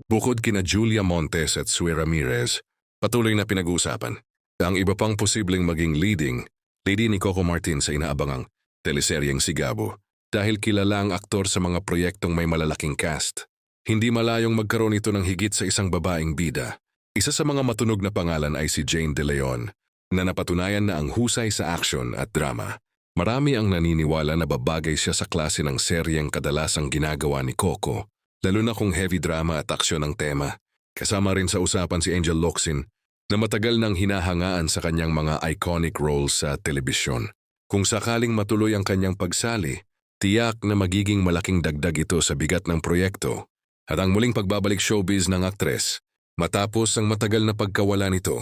Bukod kina Julia Montes at Sue Ramirez, patuloy na pinag-uusapan ang iba pang posibleng maging leading lady ni Coco Martin sa inaabangang teleseryeng Sigabo. Dahil kilala ang aktor sa mga proyektong may malalaking cast, hindi malayong magkaroon ito ng higit sa isang babaeng bida. Isa sa mga matunog na pangalan ay si Jane De Leon, na napatunayan na ang husay sa action at drama. Marami ang naniniwala na babagay siya sa klase ng seryeng kadalasang ginagawa ni Coco, lalo na kung heavy drama at aksyon ang tema. Kasama rin sa usapan si Angel Locsin, na matagal nang hinahangaan sa kanyang mga iconic roles sa telebisyon. Kung sakaling matuloy ang kanyang pagsali, tiyak na magiging malaking dagdag ito sa bigat ng proyekto at ang muling pagbabalik showbiz ng aktres. Matapos ang matagal na pagkawala nito,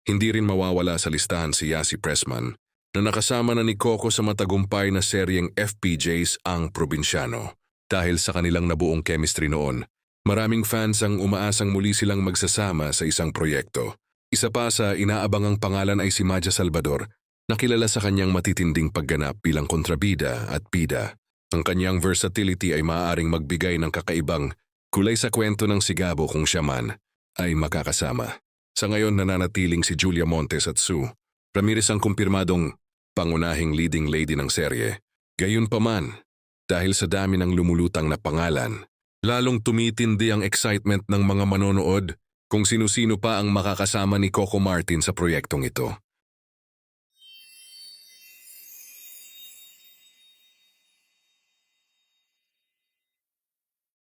hindi rin mawawala sa listahan si Yasi Pressman na nakasama na ni Coco sa matagumpay na seryeng FPJs Ang Probinsyano. Dahil sa kanilang nabuong chemistry noon, maraming fans ang umaasang muli silang magsasama sa isang proyekto. Isa pa sa inaabangang pangalan ay si Maja Salvador, na kilala sa kanyang matitinding pagganap bilang kontrabida at bida. Ang kanyang versatility ay maaaring magbigay ng kakaibang kulay sa kwento ng Sigabo kung siya man ay makakasama. Sa ngayon nananatiling si Julia Montes at Sue Ramirez ang kumpirmadong pangunahing leading lady ng serye. Gayunpaman, dahil sa dami ng lumulutang na pangalan, lalong tumitindi ang excitement ng mga manonood kung sino-sino pa ang makakasama ni Coco Martin sa proyektong ito.